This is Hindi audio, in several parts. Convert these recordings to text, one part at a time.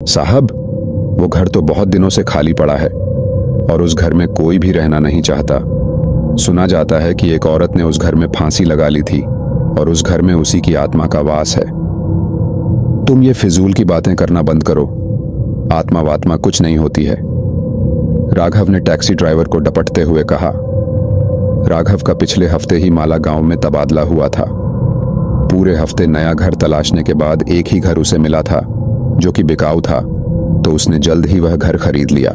साहब, वो घर तो बहुत दिनों से खाली पड़ा है और उस घर में कोई भी रहना नहीं चाहता। सुना जाता है कि एक औरत ने उस घर में फांसी लगा ली थी और उस घर में उसी की आत्मा का वास है। तुम ये फिजूल की बातें करना बंद करो। आत्मा वात्मा कुछ नहीं होती है, राघव ने टैक्सी ड्राइवर को डपटते हुए कहा। राघव का पिछले हफ्ते ही माला गांव में तबादला हुआ था। पूरे हफ्ते नया घर तलाशने के बाद एक ही घर उसे मिला था जो कि बिकाऊ था, तो उसने जल्द ही वह घर खरीद लिया।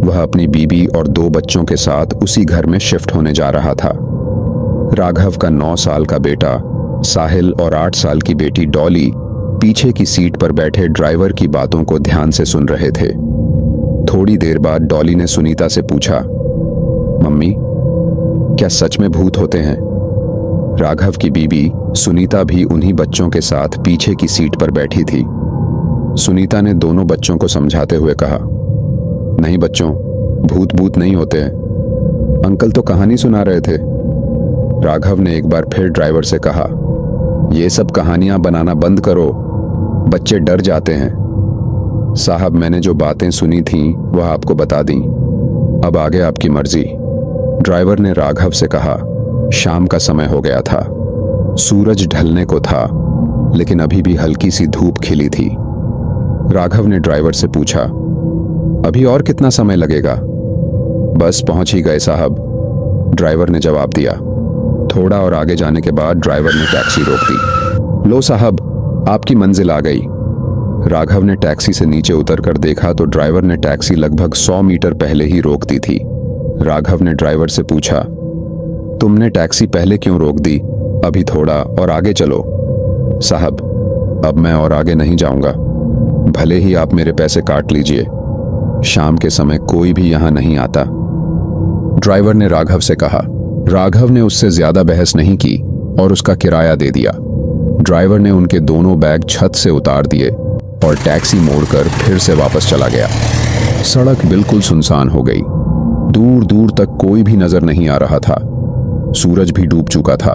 वह अपनी बीबी और 2 बच्चों के साथ उसी घर में शिफ्ट होने जा रहा था। राघव का 9 साल का बेटा साहिल और 8 साल की बेटी डॉली पीछे की सीट पर बैठे ड्राइवर की बातों को ध्यान से सुन रहे थे। थोड़ी देर बाद डॉली ने सुनीता से पूछा, मम्मी, क्या सच में भूत होते हैं? राघव की बीबी सुनीता भी उन्हीं बच्चों के साथ पीछे की सीट पर बैठी थी। सुनीता ने दोनों बच्चों को समझाते हुए कहा, नहीं बच्चों, भूत नहीं होते हैं। अंकल तो कहानी सुना रहे थे। राघव ने एक बार फिर ड्राइवर से कहा, ये सब कहानियां बनाना बंद करो, बच्चे डर जाते हैं। साहब, मैंने जो बातें सुनी थीं वह आपको बता दी, अब आगे आपकी मर्जी। ड्राइवर ने राघव से कहा। शाम का समय हो गया था, सूरज ढलने को था, लेकिन अभी भी हल्की सी धूप खिली थी। राघव ने ड्राइवर से पूछा, अभी और कितना समय लगेगा? बस पहुंच ही गए साहब, ड्राइवर ने जवाब दिया। थोड़ा और आगे जाने के बाद ड्राइवर ने टैक्सी रोक दी। लो साहब, आपकी मंजिल आ गई। राघव ने टैक्सी से नीचे उतरकर देखा तो ड्राइवर ने टैक्सी लगभग 100 मीटर पहले ही रोक दी थी। राघव ने ड्राइवर से पूछा, तुमने टैक्सी पहले क्यों रोक दी? अभी थोड़ा और आगे चलो। साहब, अब मैं और आगे नहीं जाऊंगा, भले ही आप मेरे पैसे काट लीजिए। शाम के समय कोई भी यहां नहीं आता, ड्राइवर ने राघव से कहा। राघव ने उससे ज्यादा बहस नहीं की और उसका किराया दे दिया। ड्राइवर ने उनके दोनों बैग छत से उतार दिए और टैक्सी मोड़कर फिर से वापस चला गया। सड़क बिल्कुल सुनसान हो गई, दूर दूर तक कोई भी नजर नहीं आ रहा था। सूरज भी डूब चुका था।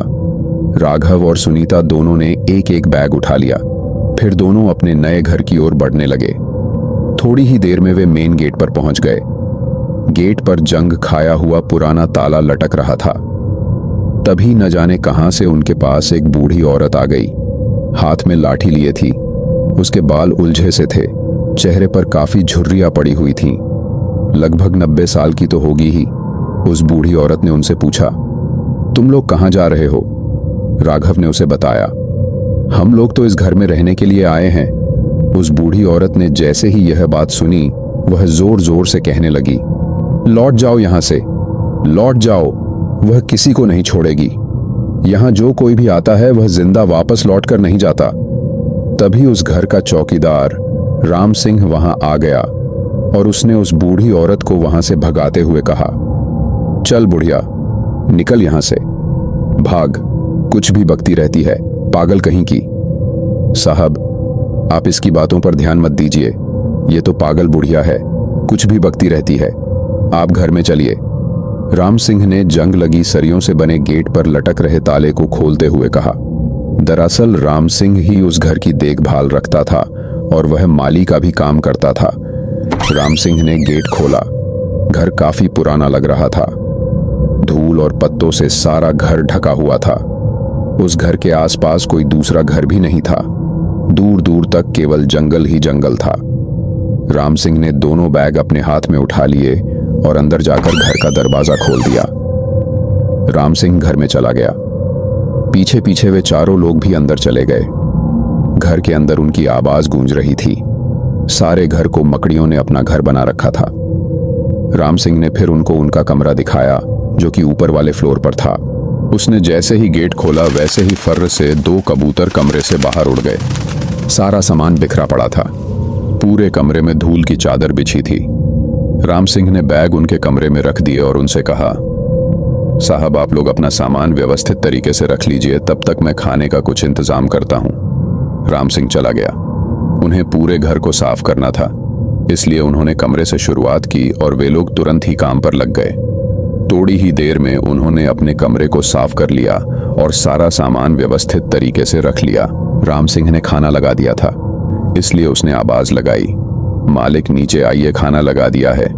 राघव और सुनीता दोनों ने एक एक बैग उठा लिया, फिर दोनों अपने नए घर की ओर बढ़ने लगे। थोड़ी ही देर में वे मेन गेट पर पहुंच गए। गेट पर जंग खाया हुआ पुराना ताला लटक रहा था। तभी न जाने कहां से उनके पास एक बूढ़ी औरत आ गई। हाथ में लाठी लिए थी, उसके बाल उलझे से थे, चेहरे पर काफी झुर्रियां पड़ी हुई थीं। लगभग 90 साल की तो होगी ही। उस बूढ़ी औरत ने उनसे पूछा, तुम लोग कहां जा रहे हो? राघव ने उसे बताया, हम लोग तो इस घर में रहने के लिए आए हैं। उस बूढ़ी औरत ने जैसे ही यह बात सुनी, वह जोर जोर से कहने लगी, लौट जाओ यहां से, लौट जाओ, वह किसी को नहीं छोड़ेगी। यहां जो कोई भी आता है वह जिंदा वापस लौट कर नहीं जाता। तभी उस घर का चौकीदार राम सिंह वहां आ गया और उसने उस बूढ़ी औरत को वहां से भगाते हुए कहा, चल बुढ़िया, निकल यहां से, भाग, कुछ भी बकती रहती है, पागल कहीं की। साहब, आप इसकी बातों पर ध्यान मत दीजिए, ये तो पागल बुढ़िया है, कुछ भी बकती रहती है, आप घर में चलिए। राम सिंह ने जंग लगी सरियों से बने गेट पर लटक रहे ताले को खोलते हुए कहा। दरअसल राम सिंह ही उस घर की देखभाल रखता था और वह माली का भी काम करता था। राम सिंह ने गेट खोला। घर काफी पुराना लग रहा था। धूल और पत्तों से सारा घर ढका हुआ था। उस घर के आसपास कोई दूसरा घर भी नहीं था। दूर दूर तक केवल जंगल ही जंगल था। राम सिंह ने दोनों बैग अपने हाथ में उठा लिए और अंदर जाकर घर का दरवाजा खोल दिया। राम सिंह घर में चला गया। पीछे पीछे वे चारों लोग भी अंदर चले गए। घर के अंदर उनकी आवाज गूंज रही थी। सारे घर को मकड़ियों ने अपना घर बना रखा था। राम सिंह ने फिर उनको उनका कमरा दिखाया जो कि ऊपर वाले फ्लोर पर था। उसने जैसे ही गेट खोला वैसे ही फर्र से 2 कबूतर कमरे से बाहर उड़ गए। सारा सामान बिखरा पड़ा था। पूरे कमरे में धूल की चादर बिछी थी। राम सिंह ने बैग उनके कमरे में रख दिए और उनसे कहा, साहब, आप लोग अपना सामान व्यवस्थित तरीके से रख लीजिए, तब तक मैं खाने का कुछ इंतजाम करता हूं। राम सिंह चला गया। उन्हें पूरे घर को साफ करना था, इसलिए उन्होंने कमरे से शुरुआत की और वे लोग तुरंत ही काम पर लग गए। थोड़ी ही देर में उन्होंने अपने कमरे को साफ कर लिया और सारा सामान व्यवस्थित तरीके से रख लिया। राम सिंह ने खाना लगा दिया था। इसलिए उसने आवाज लगाई, मालिक नीचे आइए, खाना लगा दिया है।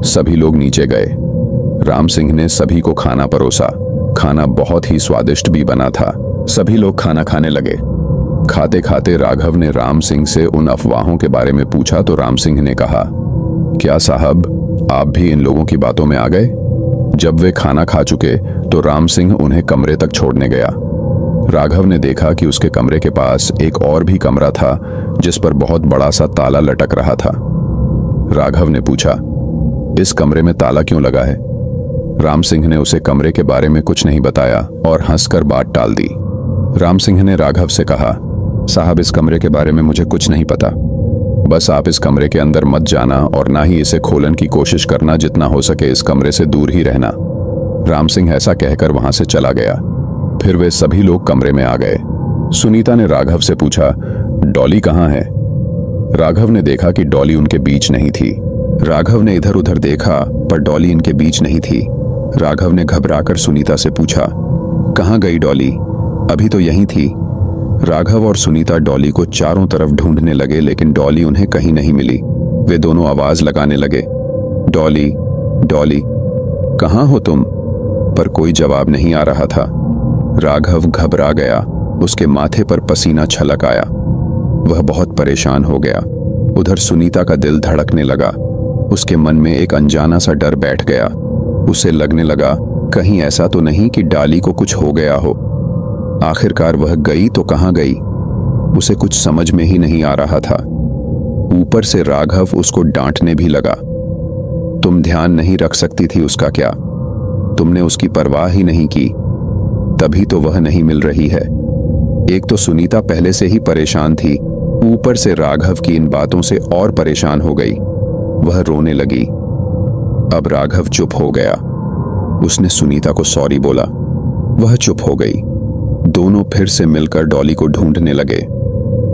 सभी लोग नीचे गए। राम सिंह ने सभी को खाना परोसा। खाना बहुत ही स्वादिष्ट भी बना था। सभी लोग खाना खाने लगे। खाते खाते राघव ने राम सिंह से उन अफवाहों के बारे में पूछा तो राम सिंह ने कहा, क्या साहब आप भी इन लोगों की बातों में आ गए? जब वे खाना खा चुके तो राम सिंह उन्हें कमरे तक छोड़ने गया। राघव ने देखा कि उसके कमरे के पास एक और भी कमरा था जिस पर बहुत बड़ा सा ताला लटक रहा था। राघव ने पूछा, इस कमरे में ताला क्यों लगा है? राम सिंह ने उसे कमरे के बारे में कुछ नहीं बताया और हंसकर बात टाल दी। राम सिंह ने राघव से कहा, साहब इस कमरे के बारे में मुझे कुछ नहीं पता, बस आप इस कमरे के अंदर मत जाना और ना ही इसे खोलने की कोशिश करना, जितना हो सके इस कमरे से दूर ही रहना। राम सिंह ऐसा कहकर वहां से चला गया। फिर वे सभी लोग कमरे में आ गए। सुनीता ने राघव से पूछा, डॉली कहाँ है? राघव ने देखा कि डॉली उनके बीच नहीं थी। राघव ने इधर उधर देखा पर डॉली इनके बीच नहीं थी। राघव ने घबराकर सुनीता से पूछा, कहाँ गई डॉली? अभी तो यहीं थी। राघव और सुनीता डॉली को चारों तरफ ढूंढने लगे लेकिन डॉली उन्हें कहीं नहीं मिली। वे दोनों आवाज लगाने लगे, डॉली डॉली कहाँ हो तुम? पर कोई जवाब नहीं आ रहा था। राघव घबरा गया। उसके माथे पर पसीना छलक आया। वह बहुत परेशान हो गया। उधर सुनीता का दिल धड़कने लगा। उसके मन में एक अनजाना सा डर बैठ गया। उसे लगने लगा कहीं ऐसा तो नहीं कि डॉली को कुछ हो गया हो। आखिरकार वह गई तो कहाँ गई? उसे कुछ समझ में ही नहीं आ रहा था। ऊपर से राघव उसको डांटने भी लगा, तुम ध्यान नहीं रख सकती थी उसका क्या? तुमने उसकी परवाह ही नहीं की, तभी तो वह नहीं मिल रही है। एक तो सुनीता पहले से ही परेशान थी, ऊपर से राघव की इन बातों से और परेशान हो गई। वह रोने लगी। अब राघव चुप हो गया। उसने सुनीता को सॉरी बोला। वह चुप हो गई। दोनों फिर से मिलकर डॉली को ढूंढने लगे।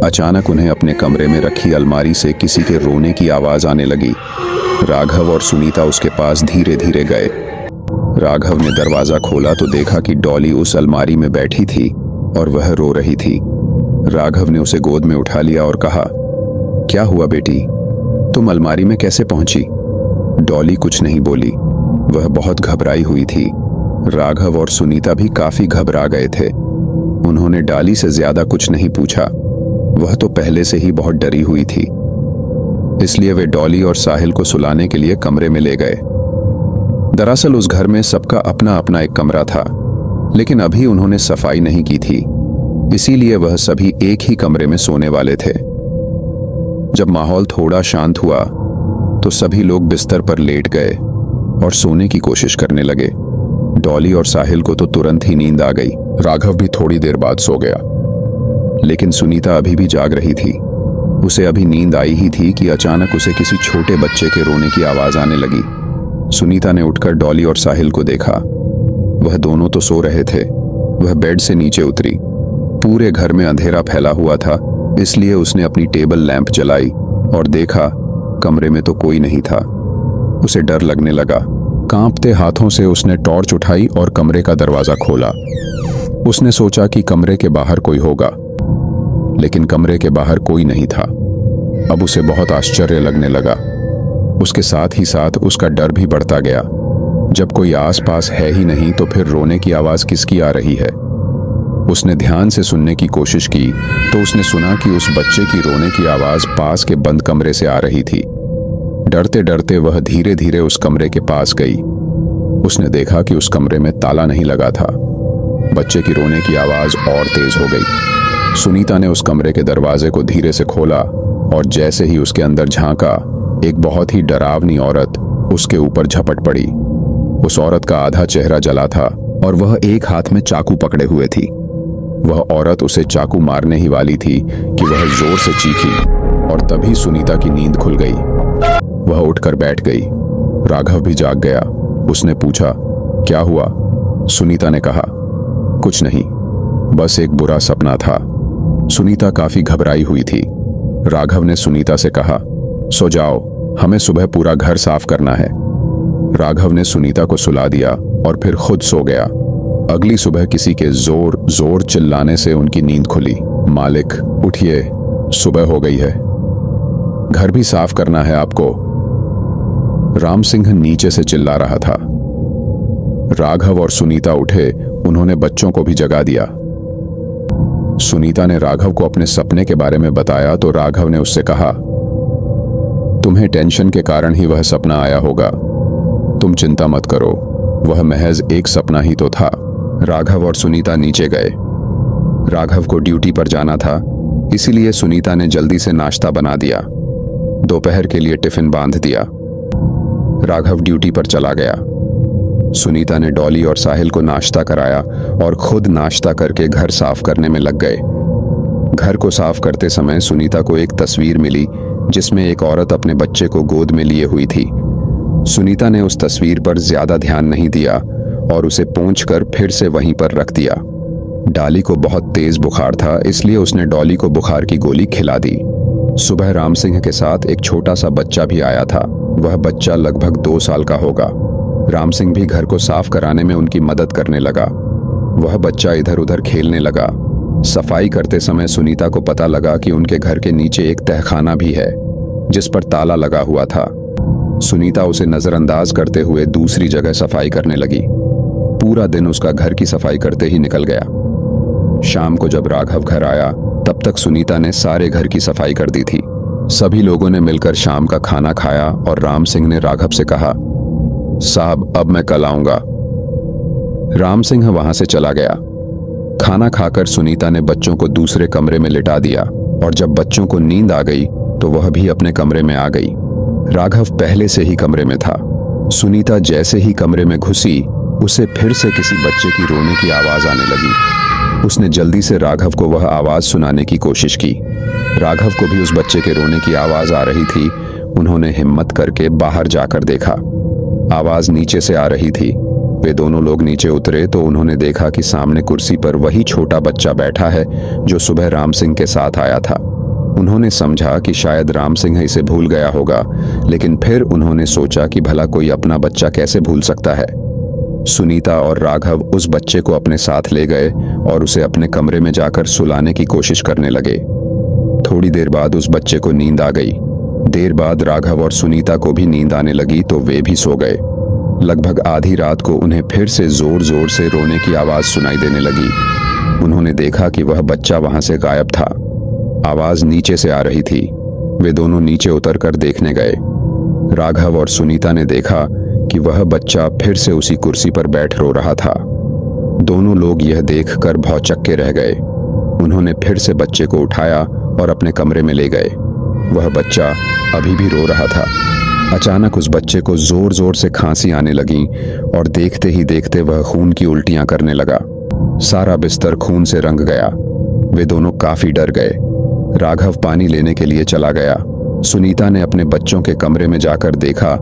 अचानक उन्हें अपने कमरे में रखी अलमारी से किसी के रोने की आवाज आने लगी। राघव और सुनीता उसके पास धीरे धीरे गए। राघव ने दरवाजा खोला तो देखा कि डॉली उस अलमारी में बैठी थी और वह रो रही थी। राघव ने उसे गोद में उठा लिया और कहा, क्या हुआ बेटी, तुम अलमारी में कैसे पहुंची? डॉली कुछ नहीं बोली। वह बहुत घबराई हुई थी। राघव और सुनीता भी काफी घबरा गए थे। उन्होंने डॉली से ज्यादा कुछ नहीं पूछा। वह तो पहले से ही बहुत डरी हुई थी। इसलिए वे डॉली और साहिल को सुलाने के लिए कमरे में ले गए। दरअसल उस घर में सबका अपना अपना एक कमरा था, लेकिन अभी उन्होंने सफाई नहीं की थी, इसीलिए वह सभी एक ही कमरे में सोने वाले थे। जब माहौल थोड़ा शांत हुआ तो सभी लोग बिस्तर पर लेट गए और सोने की कोशिश करने लगे। डॉली और साहिल को तो तुरंत ही नींद आ गई। राघव भी थोड़ी देर बाद सो गया, लेकिन सुनीता अभी भी जाग रही थी। उसे अभी नींद आई ही थी कि अचानक उसे किसी छोटे बच्चे के रोने की आवाज आने लगी। सुनीता ने उठकर डॉली और साहिल को देखा। वह दोनों तो सो रहे थे। वह बेड से नीचे उतरी। पूरे घर में अंधेरा फैला हुआ था, इसलिए उसने अपनी टेबल लैंप जलाई और देखा कमरे में तो कोई नहीं था। उसे डर लगने लगा। कांपते हाथों से उसने टॉर्च उठाई और कमरे का दरवाजा खोला। उसने सोचा कि कमरे के बाहर कोई होगा, लेकिन कमरे के बाहर कोई नहीं था। अब उसे बहुत आश्चर्य लगने लगा। उसके साथ ही साथ उसका डर भी बढ़ता गया। जब कोई आसपास है ही नहीं तो फिर रोने की आवाज किसकी आ रही है? उसने ध्यान से सुनने की कोशिश की तो उसने सुना कि उस बच्चे की रोने की आवाज पास के बंद कमरे से आ रही थी। डरते डरते वह धीरे धीरे उस कमरे के पास गई। उसने देखा कि उस कमरे में ताला नहीं लगा था। बच्चे की रोने की आवाज और तेज हो गई। सुनीता ने उस कमरे के दरवाजे को धीरे से खोला और जैसे ही उसके अंदर झांका, एक बहुत ही डरावनी औरत उसके ऊपर झपट पड़ी। उस औरत का आधा चेहरा जला था और वह एक हाथ में चाकू पकड़े हुए थी। वह औरत उसे चाकू मारने ही वाली थी कि वह जोर से चीखी और तभी सुनीता की नींद खुल गई। वह उठकर बैठ गई। राघव भी जाग गया। उसने पूछा, क्या हुआ? सुनीता ने कहा, कुछ नहीं, बस एक बुरा सपना था। सुनीता काफी घबराई हुई थी। राघव ने सुनीता से कहा, सो जाओ, हमें सुबह पूरा घर साफ करना है। राघव ने सुनीता को सुला दिया और फिर खुद सो गया। अगली सुबह किसी के जोर जोर चिल्लाने से उनकी नींद खुली। मालिक उठिए, सुबह हो गई है। घर भी साफ करना है आपको। राम सिंह नीचे से चिल्ला रहा था। राघव और सुनीता उठे, उन्होंने बच्चों को भी जगा दिया। सुनीता ने राघव को अपने सपने के बारे में बताया तो राघव ने उससे कहा, तुम्हें टेंशन के कारण ही वह सपना आया होगा, तुम चिंता मत करो, वह महज एक सपना ही तो था। राघव और सुनीता नीचे गए। राघव को ड्यूटी पर जाना था, इसीलिए सुनीता ने जल्दी से नाश्ता बना दिया। दोपहर के लिए टिफिन बांध दिया। राघव ड्यूटी पर चला गया। सुनीता ने डॉली और साहिल को नाश्ता कराया और खुद नाश्ता करके घर साफ करने में लग गए। घर को साफ करते समय सुनीता को एक तस्वीर मिली जिसमें एक औरत अपने बच्चे को गोद में लिए हुई थी। सुनीता ने उस तस्वीर पर ज्यादा ध्यान नहीं दिया और उसे पोंछकर फिर से वहीं पर रख दिया। डॉली को बहुत तेज बुखार था, इसलिए उसने डॉली को बुखार की गोली खिला दी। सुबह राम सिंह के साथ एक छोटा सा बच्चा भी आया था। वह बच्चा लगभग 2 साल का होगा। राम सिंह भी घर को साफ कराने में उनकी मदद करने लगा। वह बच्चा इधर उधर खेलने लगा। सफाई करते समय सुनीता को पता लगा कि उनके घर के नीचे एक तहखाना भी है जिस पर ताला लगा हुआ था। सुनीता उसे नजरअंदाज करते हुए दूसरी जगह सफाई करने लगी। पूरा दिन उसका घर की सफाई करते ही निकल गया। शाम को जब राघव घर आया तब तक सुनीता ने सारे घर की सफाई कर दी थी। सभी लोगों ने मिलकर शाम का खाना खाया और राम सिंह ने राघव से कहा, साहब अब मैं कल आऊंगा। राम सिंह वहां से चला गया। खाना खाकर सुनीता ने बच्चों को दूसरे कमरे में लिटा दिया और जब बच्चों को नींद आ गई तो वह भी अपने कमरे में आ गई। राघव पहले से ही कमरे में था। सुनीता जैसे ही कमरे में घुसी, उसे फिर से किसी बच्चे की रोने की आवाज आने लगी। उसने जल्दी से राघव को वह आवाज सुनाने की कोशिश की। राघव को भी उस बच्चे के रोने की आवाज आ रही थी। उन्होंने हिम्मत करके बाहर जाकर देखा। आवाज नीचे से आ रही थी। वे दोनों लोग नीचे उतरे तो उन्होंने देखा कि सामने कुर्सी पर वही छोटा बच्चा बैठा है जो सुबह राम सिंह के साथ आया था। उन्होंने समझा कि शायद राम सिंह इसे भूल गया होगा, लेकिन फिर उन्होंने सोचा कि भला कोई अपना बच्चा कैसे भूल सकता है। सुनीता और राघव उस बच्चे को अपने साथ ले गए और उसे अपने कमरे में जाकर सुलाने की कोशिश करने लगे। थोड़ी देर बाद उस बच्चे को नींद आ गई। देर बाद राघव और सुनीता को भी नींद आने लगी तो वे भी सो गए। लगभग आधी रात को उन्हें फिर से जोर जोर से रोने की आवाज सुनाई देने लगी। उन्होंने देखा कि वह बच्चा वहां से गायब था। आवाज नीचे से आ रही थी। वे दोनों नीचे उतरकर देखने गए। राघव और सुनीता ने देखा कि वह बच्चा फिर से उसी कुर्सी पर बैठ रो रहा था। दोनों लोग यह देखकर भौचक्के रह गए। उन्होंने फिर से बच्चे को उठाया और अपने कमरे में ले गए। वह बच्चा अभी भी रो रहा था। अचानक उस बच्चे को जोर जोर से खांसी आने लगी और देखते ही देखते वह खून की उल्टियां करने लगा। सारा बिस्तर खून से रंग गया। वे दोनों काफी डर गए। राघव पानी लेने के लिए चला गया। सुनीता ने अपने बच्चों के कमरे में जाकर देखा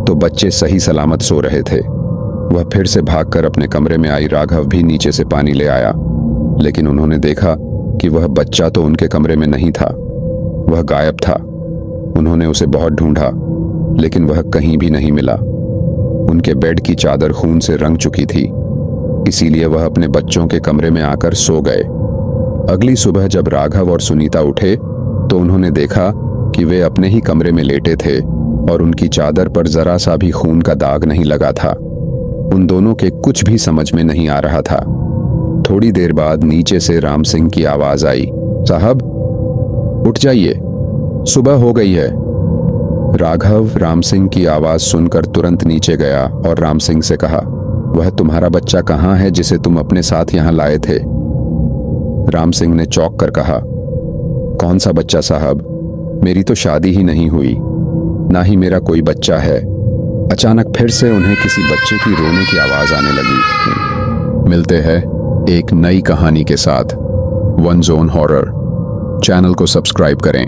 तो बच्चे सही सलामत सो रहे थे। वह फिर से भागकर अपने कमरे में आई। राघव भी नीचे से पानी ले आया, लेकिन उन्होंने देखा कि वह बच्चा तो उनके कमरे में नहीं था, वह गायब था। उन्होंने उसे बहुत ढूंढा, लेकिन वह कहीं भी नहीं मिला। उनके बेड की चादर खून से रंग चुकी थी, इसीलिए वह अपने बच्चों के कमरे में आकर सो गए। अगली सुबह जब राघव और सुनीता उठे तो उन्होंने देखा कि वे अपने ही कमरे में लेटे थे और उनकी चादर पर जरा सा भी खून का दाग नहीं लगा था। उन दोनों के कुछ भी समझ में नहीं आ रहा था। थोड़ी देर बाद नीचे से राम सिंह की आवाज आई, साहब उठ जाइए, सुबह हो गई है। राघव राम सिंह की आवाज सुनकर तुरंत नीचे गया और राम सिंह से कहा, वह तुम्हारा बच्चा कहाँ है जिसे तुम अपने साथ यहां लाए थे? राम सिंह ने चौंक कर कहा, कौन सा बच्चा साहब, मेरी तो शादी ही नहीं हुई, ना ही मेरा कोई बच्चा है। अचानक फिर से उन्हें किसी बच्चे की रोने की आवाज आने लगी। मिलते हैं एक नई कहानी के साथ। वन जोन हॉरर चैनल को सब्सक्राइब करें।